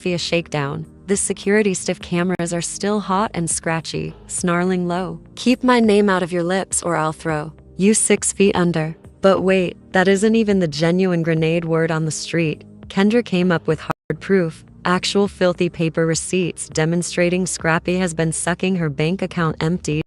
a shakedown. The security stiff cameras are still hot and scratchy, snarling low. Keep my name out of your lips or I'll throw you 6 feet under. But wait, that isn't even the genuine grenade word on the street. Kendra came up with hard proof, actual filthy paper receipts demonstrating Scrappy has been sucking her bank account empty to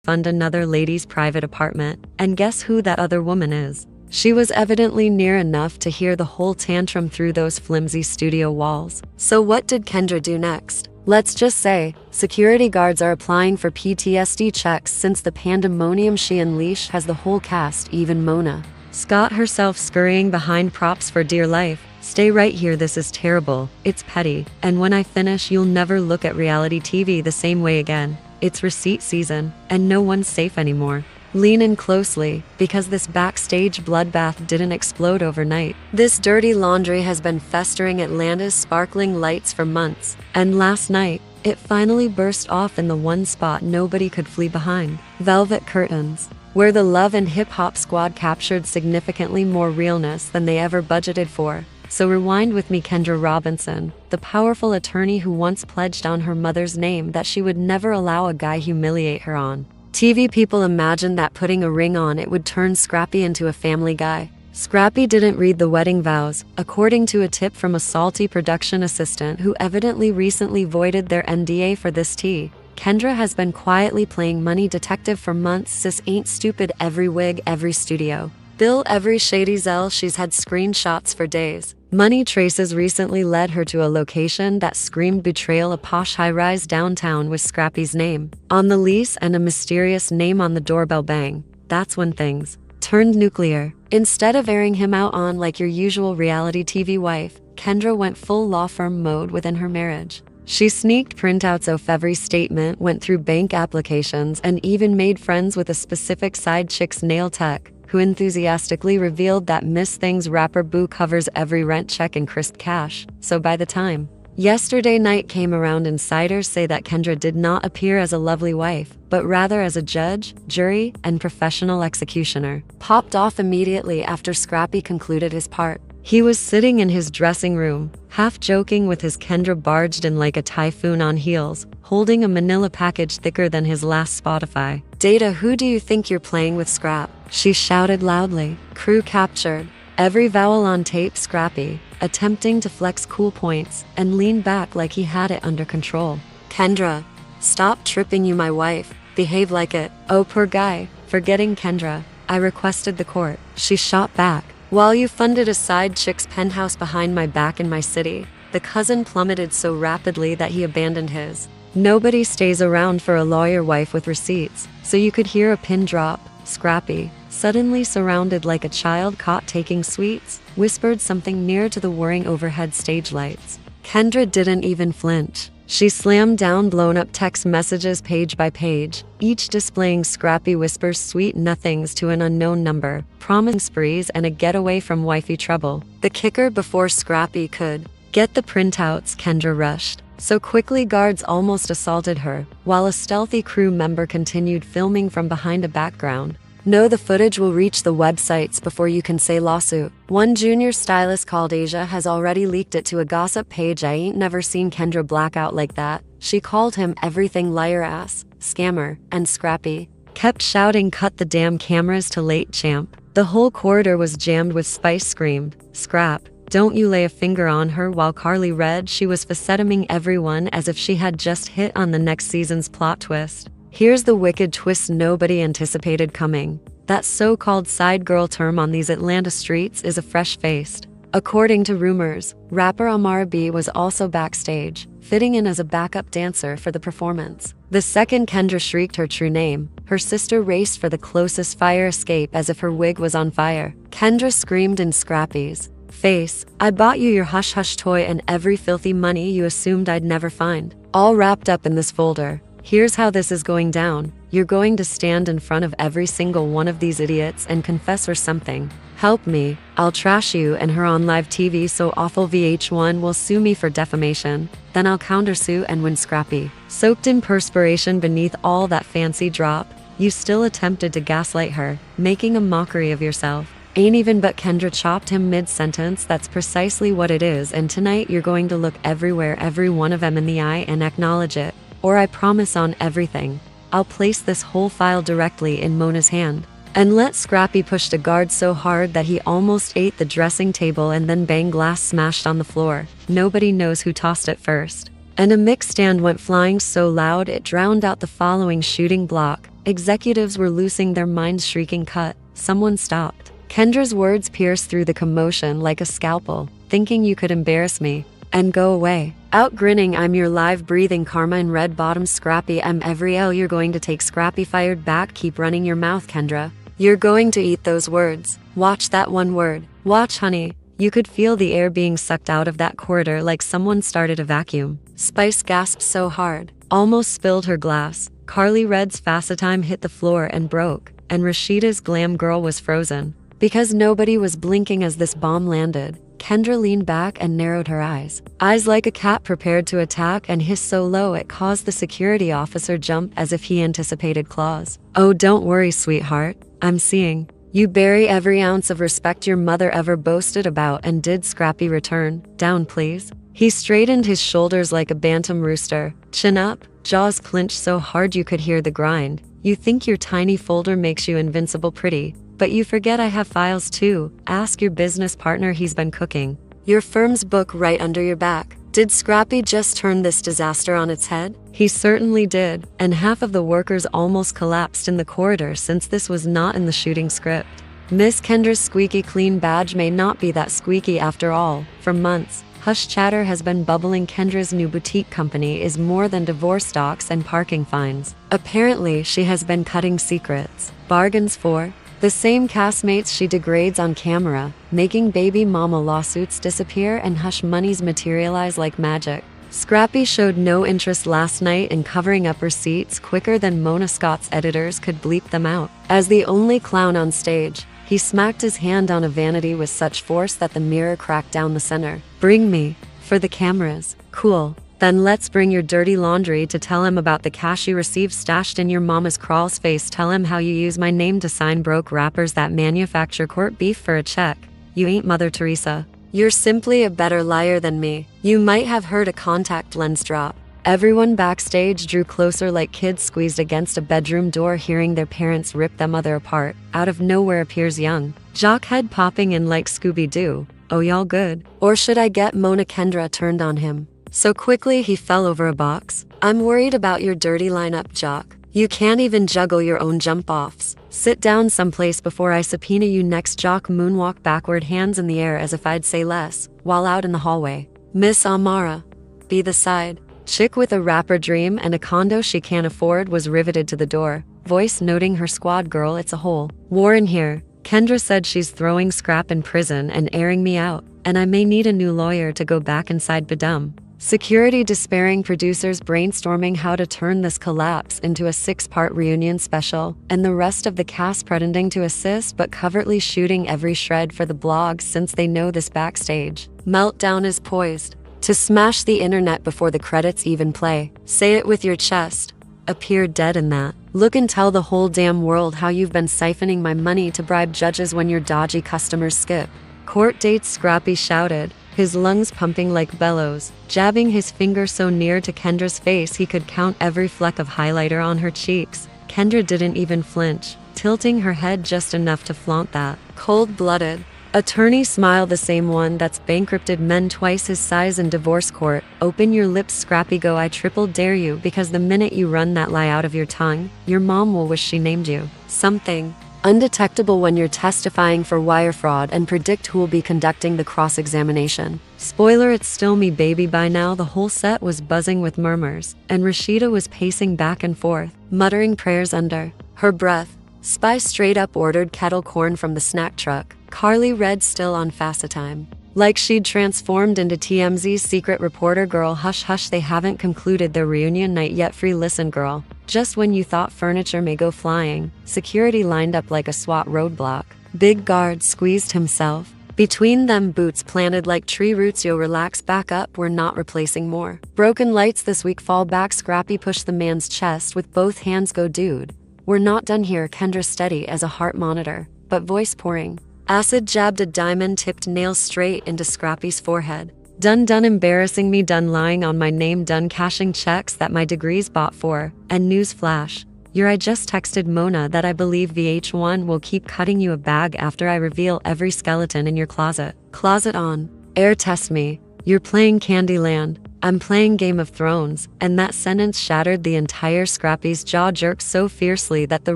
fund another lady's private apartment. And guess who that other woman is? She was evidently near enough to hear the whole tantrum through those flimsy studio walls. So what did Kendra do next? Let's just say, security guards are applying for PTSD checks since the pandemonium she unleashed has the whole cast, even Mona Scott herself, scurrying behind props for dear life. Stay right here, this is terrible, it's petty, and when I finish you'll never look at reality TV the same way again. It's receipt season, and no one's safe anymore. Lean in closely, because this backstage bloodbath didn't explode overnight. This dirty laundry has been festering Atlanta's sparkling lights for months, and last night, it finally burst off in the one spot nobody could flee behind. Velvet curtains, where the Love and Hip Hop Squad captured significantly more realness than they ever budgeted for. So rewind with me, Kendra Robinson, the powerful attorney who once pledged on her mother's name that she would never allow a guy humiliate her on TV. People imagined that putting a ring on it would turn Scrappy into a family guy. Scrappy didn't read the wedding vows, according to a tip from a salty production assistant who evidently recently voided their NDA for this tea. Kendra has been quietly playing money detective for months. Sis ain't stupid. Every wig, every studio bill, every shady Zelle, she's had screenshots for days. Money traces recently led her to a location that screamed betrayal, a posh high-rise downtown with Scrappy's name on the lease and a mysterious name on the doorbell. Bang. That's when things turned nuclear. Instead of airing him out on like your usual reality TV wife, Kendra went full law firm mode within her marriage. She sneaked printouts of every statement, went through bank applications, and even made friends with a specific side chick's nail tech, who enthusiastically revealed that Miss Thing's rapper boo covers every rent check in crisp cash. So by the time yesterday night came around, insiders say that Kendra did not appear as a lovely wife, but rather as a judge, jury, and professional executioner. Popped off immediately after Scrappy concluded his part. He was sitting in his dressing room, half joking with his Kendra barged in like a typhoon on heels, holding a manila package thicker than his last Spotify. Data, who do you think you're playing with, Scrap? She shouted loudly. Crew captured every vowel on tape. Scrappy, attempting to flex cool points, and lean back like he had it under control. Kendra, stop tripping, you my wife. Behave like it. Oh, poor guy. Forgetting Kendra, I requested the court. She shot back. While you funded a side chick's penthouse behind my back in my city, the cousin plummeted so rapidly that he abandoned his. Nobody stays around for a lawyer wife with receipts, so you could hear a pin drop. Scrappy, suddenly surrounded like a child caught taking sweets, whispered something near to the whirring overhead stage lights. Kendra didn't even flinch. She slammed down blown-up text messages page by page, each displaying Scrappy whispers sweet nothings to an unknown number, promising sprees and a getaway from wifey trouble. The kicker, before Scrappy could get the printouts, Kendra rushed so quickly guards almost assaulted her, while a stealthy crew member continued filming from behind a background. No, the footage will reach the websites before you can say lawsuit. One junior stylist called Asia has already leaked it to a gossip page. I ain't never seen Kendra black out like that. She called him everything: liar, ass, scammer, and Scrappy kept shouting, cut the damn cameras to late champ. The whole corridor was jammed with Spice screamed, Scrap, don't you lay a finger on her, while Carly read she was facetiming everyone as if she had just hit on the next season's plot twist. Here's the wicked twist nobody anticipated coming. That so-called side girl term on these Atlanta streets is a fresh-faced. According to rumors, rapper Amara B was also backstage, fitting in as a backup dancer for the performance. The second Kendra shrieked her true name, her sister raced for the closest fire escape as if her wig was on fire. Kendra screamed in Scrappy's face, I bought you your hush-hush toy and every filthy money you assumed I'd never find, all wrapped up in this folder. Here's how this is going down. You're going to stand in front of every single one of these idiots and confess or something. Help me. I'll trash you and her on live TV so awful VH1 will sue me for defamation. Then I'll countersue and win. Scrappy, soaked in perspiration beneath all that fancy drop, you still attempted to gaslight her, making a mockery of yourself. Ain't even but Kendra chopped him mid-sentence. That's precisely what it is, and tonight you're going to look everywhere, every one of them in the eye, and acknowledge it. Or I promise on everything, I'll place this whole file directly in Mona's hand. And let Scrappy pushed a guard so hard that he almost ate the dressing table, and then bang, glass smashed on the floor. Nobody knows who tossed it first. And a mic stand went flying so loud it drowned out the following shooting block. Executives were losing their minds, shrieking, "Cut." Someone stopped. Kendra's words pierced through the commotion like a scalpel. "Thinking you could embarrass me and go away. Out grinning, I'm your live breathing carmine red bottom Scrappy. I'm every L you're going to take." Scrappy fired back. "Keep running your mouth, Kendra. You're going to eat those words. Watch that one word. Watch, honey." You could feel the air being sucked out of that corridor like someone started a vacuum. Spice gasped so hard, almost spilled her glass. Carly Red's Facetime hit the floor and broke, and Rasheeda's glam girl was frozen. Because nobody was blinking as this bomb landed, Kendra leaned back and narrowed her eyes. Eyes like a cat prepared to attack, and hissed so low it caused the security officer jump as if he anticipated claws. "Oh, don't worry, sweetheart. I'm seeing. You bury every ounce of respect your mother ever boasted about." And did Scrappy return? "Down, please." He straightened his shoulders like a bantam rooster. "Chin up." Jaws clenched so hard you could hear the grind. "You think your tiny folder makes you invincible pretty, but you forget I have files too. Ask your business partner, he's been cooking your firm's book right under your back." Did Scrappy just turn this disaster on its head? He certainly did, and half of the workers almost collapsed in the corridor since this was not in the shooting script. Miss Kendra's squeaky clean badge may not be that squeaky after all. For months, hush chatter has been bubbling. Kendra's new boutique company is more than divorce docs and parking fines. Apparently, she has been cutting secrets, bargains for the same castmates she degrades on camera, making baby mama lawsuits disappear and hush monies materialize like magic. Scrappy showed no interest last night in covering up receipts quicker than Mona Scott's editors could bleep them out. As the only clown on stage, he smacked his hand on a vanity with such force that the mirror cracked down the center. "Bring me for the cameras." "Cool. Then let's bring your dirty laundry to tell him about the cash you received stashed in your mama's crawl space. Tell him how you use my name to sign broke rappers that manufacture court beef for a check. You ain't Mother Teresa. You're simply a better liar than me." You might have heard a contact lens drop. Everyone backstage drew closer like kids squeezed against a bedroom door hearing their parents rip their mother apart. Out of nowhere appears young Jock, head popping in like Scooby-Doo. "Oh, y'all good? Or should I get Mona?" Kendra turned on him so quickly he fell over a box. "I'm worried about your dirty lineup, Jock. You can't even juggle your own jump-offs. Sit down someplace before I subpoena you next." Jock moonwalked backward, hands in the air as if I'd say less, while out in the hallway. "Miss Amara, be the side chick with a rapper dream and a condo she can't afford," was riveted to the door, voice noting her squad. "Girl, it's a whole war in here. Kendra said she's throwing Scrap in prison and airing me out, and I may need a new lawyer to go back inside Badum." Security despairing, producers brainstorming how to turn this collapse into a 6-part reunion special, and the rest of the cast pretending to assist but covertly shooting every shred for the blog since they know this backstage meltdown is poised to smash the internet before the credits even play. "Say it with your chest. Appear dead in that. Look and tell the whole damn world how you've been siphoning my money to bribe judges when your dodgy customers skip court dates." Scrappy shouted, his lungs pumping like bellows, jabbing his finger so near to Kendra's face he could count every fleck of highlighter on her cheeks. Kendra didn't even flinch, tilting her head just enough to flaunt that cold-blooded attorney smile, the same one that's bankrupted men twice his size in divorce court. "Open your lips, Scrappy, go. I triple dare you, because the minute you run that lie out of your tongue, your mom will wish she named you something undetectable when you're testifying for wire fraud, and predict who will be conducting the cross-examination." Spoiler, it's still me, baby. By now the whole set was buzzing with murmurs, and Rasheeda was pacing back and forth, muttering prayers under her breath. Spy straight up ordered kettle corn from the snack truck. Carly Red still on Facetime, like she'd transformed into TMZ's secret reporter. "Girl, hush hush, they haven't concluded their reunion night yet. Free listen, girl. Just when you thought furniture may go flying, security lined up like a SWAT roadblock. Big guard squeezed himself between them, boots planted like tree roots. Yo, relax, back up, we're not replacing more broken lights this week. Fall back." Scrappy pushed the man's chest with both hands. "Go, dude. We're not done here." Kendra steady as a heart monitor, but voice pouring Acid jabbed a diamond-tipped nail straight into Scrappy's forehead. Done embarrassing me, done lying on my name, done cashing checks that my degrees bought for. And newsflash, I just texted Mona that I believe VH1 will keep cutting you a bag after I reveal every skeleton in your closet. Closet on. Air test me. You're playing Candyland. I'm playing Game of Thrones. And that sentence shattered the entire Scrappy's jaw, jerked so fiercely that the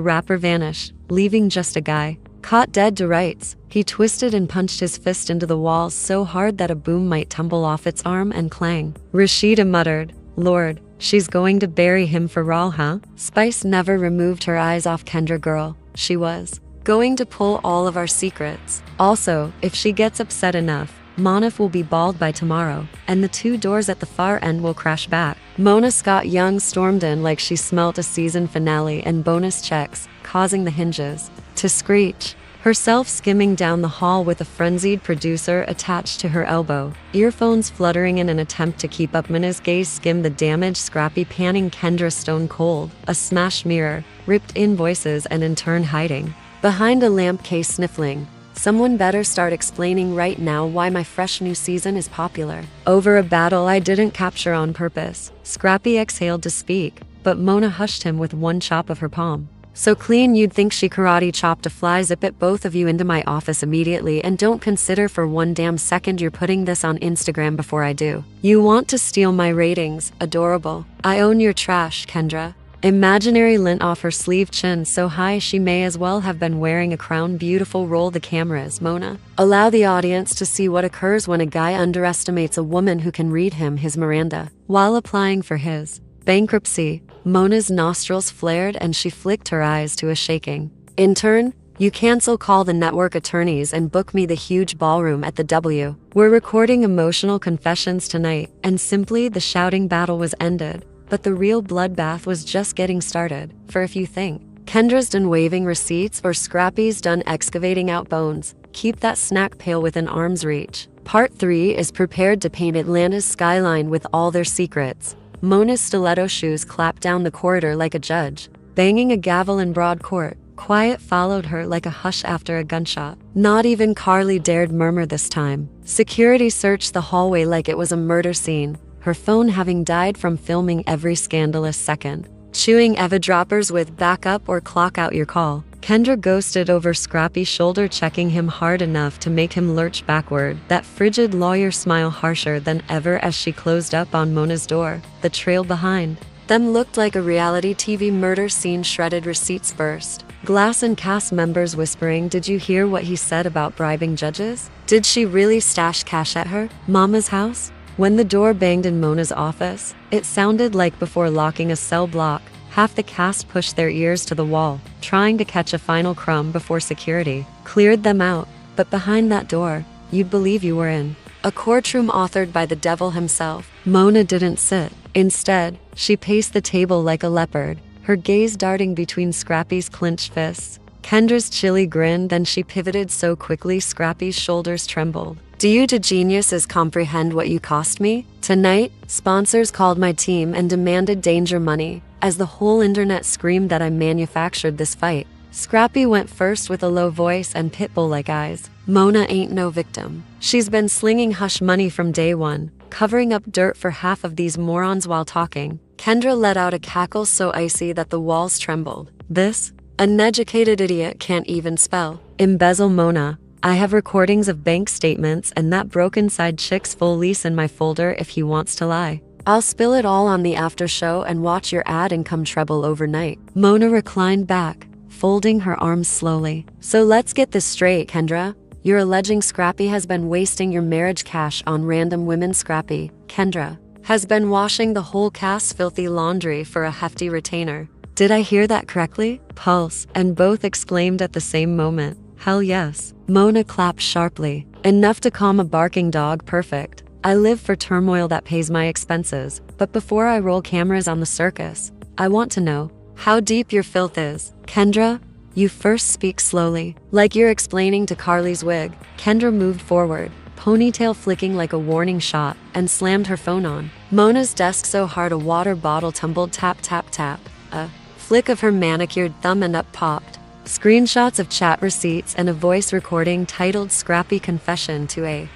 rapper vanished, leaving just a guy caught dead to rights. He twisted and punched his fist into the walls so hard that a boom might tumble off its arm and clang. Rasheeda muttered, "Lord, she's going to bury him for Raw, huh?" Spice never removed her eyes off Kendra. Girl, she was going to pull all of our secrets. Also, if she gets upset enough, Monif will be bald by tomorrow, and the two doors at the far end will crash back. Mona Scott Young stormed in like she smelt a season finale and bonus checks, causing the hinges to screech. Herself skimming down the hall with a frenzied producer attached to her elbow, earphones fluttering in an attempt to keep up. Mona's gaze skimmed the damaged Scrappy, panning Kendra stone cold, a smashed mirror, ripped invoices, and in turn hiding behind a lamp case, sniffling. Someone better start explaining right now why my fresh new season is popular. Over a battle I didn't capture on purpose. Scrappy exhaled to speak, but Mona hushed him with one chop of her palm. So clean you'd think she karate chopped a fly. Zip it, both of you, into my office immediately, and don't consider for one damn second you're putting this on Instagram before I do. You want to steal my ratings? Adorable. I own your trash, Kendra. Imaginary lint off her sleeve, chin so high she may as well have been wearing a crown. Beautiful. Roll the cameras, Mona. Allow the audience to see what occurs when a guy underestimates a woman who can read him his Miranda while applying for his bankruptcy. Mona's nostrils flared and she flicked her eyes to a shaking. Intern, you cancel, call the network attorneys and book me the huge ballroom at the W. We're recording emotional confessions tonight. And simply the shouting battle was ended. But the real bloodbath was just getting started. For if you think Kendra's done waving receipts or Scrappy's done excavating out bones, keep that snack pail within arm's reach. Part 3 is prepared to paint Atlanta's skyline with all their secrets. Mona's stiletto shoes clapped down the corridor like a judge, banging a gavel in broad court. Quiet followed her like a hush after a gunshot. Not even Carly dared murmur this time. Security searched the hallway like it was a murder scene, her phone having died from filming every scandalous second. Chewing Eva droppers with backup or clock out your call. Kendra ghosted over Scrappy's shoulder, checking him hard enough to make him lurch backward, that frigid lawyer smile harsher than ever as she closed up on Mona's door. The trail behind them looked like a reality TV murder scene. Shredded receipts burst. Glass and cast members whispering, "Did you hear what he said about bribing judges? Did she really stash cash at her mama's house?" When the door banged in Mona's office, it sounded like before locking a cell block. Half the cast pushed their ears to the wall, trying to catch a final crumb before security cleared them out. But behind that door, you'd believe you were in a courtroom authored by the devil himself. Mona didn't sit. Instead, she paced the table like a leopard, her gaze darting between Scrappy's clenched fists. Kendra's chilly grin, then she pivoted so quickly Scrappy's shoulders trembled. "Do you two geniuses comprehend what you cost me? Tonight, sponsors called my team and demanded danger money, as the whole internet screamed that I manufactured this fight." Scrappy went first with a low voice and pitbull-like eyes. "Mona ain't no victim. She's been slinging hush money from day one, covering up dirt for half of these morons while talking." Kendra let out a cackle so icy that the walls trembled. "This uneducated idiot can't even spell embezzle, Mona. I have recordings of bank statements and that broken side chick's full lease in my folder if he wants to lie. I'll spill it all on the after show and watch your ad income treble overnight." Mona reclined back, folding her arms slowly. "So let's get this straight, Kendra. You're alleging Scrappy has been wasting your marriage cash on random women. Scrappy, Kendra, has been washing the whole cast's filthy laundry for a hefty retainer. Did I hear that correctly?" Pulse, and both exclaimed at the same moment. "Hell yes." Mona clapped sharply. "Enough to calm a barking dog. Perfect. I live for turmoil that pays my expenses. But before I roll cameras on the circus, I want to know how deep your filth is. Kendra, you first speak slowly, like you're explaining to Carly's wig." Kendra moved forward, ponytail flicking like a warning shot, and slammed her phone on Mona's desk so hard a water bottle tumbled. Tap, tap, tap. A flick of her manicured thumb and up popped Screenshots of chat receipts and a voice recording titled Scrappy Confession to a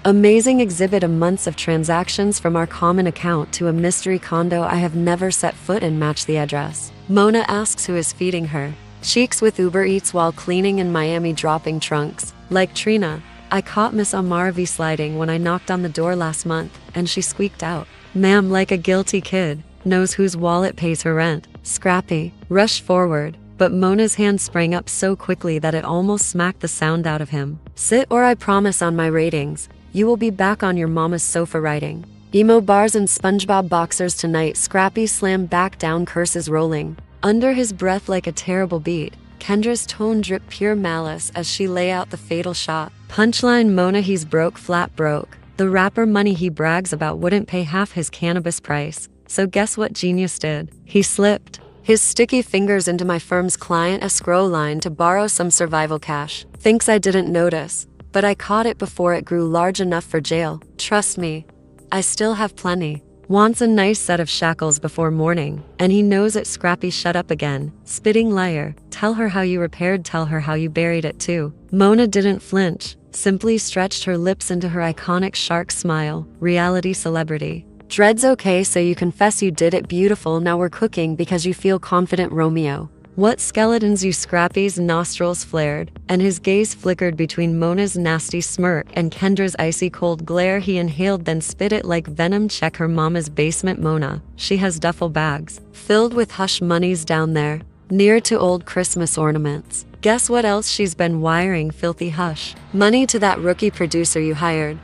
amazing exhibit of months of transactions from our common account to a mystery condo I have never set foot in match the address. Mona asks who is feeding her. Cheeks with Uber Eats while cleaning in Miami dropping trunks. Like Trina, I caught Miss Amaravi sliding when I knocked on the door last month, and she squeaked out, "Ma'am," like a guilty kid. Knows whose wallet pays her rent. Scrappy rushed forward, but Mona's hand sprang up so quickly that it almost smacked the sound out of him. "Sit or I promise on my ratings, you will be back on your mama's sofa writing." Emo bars and SpongeBob boxers tonight. Scrappy slammed back down, curses rolling under his breath like a terrible beat. Kendra's tone dripped pure malice as she lay out the fatal shot. Punchline: Mona, he's broke, flat broke. The rapper money he brags about wouldn't pay half his cannabis price. So guess what genius did? He slipped his sticky fingers into my firm's client escrow line to borrow some survival cash. Thinks I didn't notice, but I caught it before it grew large enough for jail. Trust me, I still have plenty. Wants a nice set of shackles before morning, and he knows it. Scrappy, shut up again. Spitting liar. Tell her how you repaired, tell her how you buried it too. Mona didn't flinch, simply stretched her lips into her iconic shark smile. Reality celebrity. Dread's okay, so you confess you did it. Beautiful, now we're cooking because you feel confident. Romeo. What skeletons you? Scrappy's nostrils flared, and his gaze flickered between Mona's nasty smirk and Kendra's icy cold glare. He inhaled, then spit it like venom. Check her mama's basement, Mona. She has duffel bags filled with hush monies down there, near to old Christmas ornaments. Guess what else she's been wiring? Filthy hush money to that rookie producer you hired.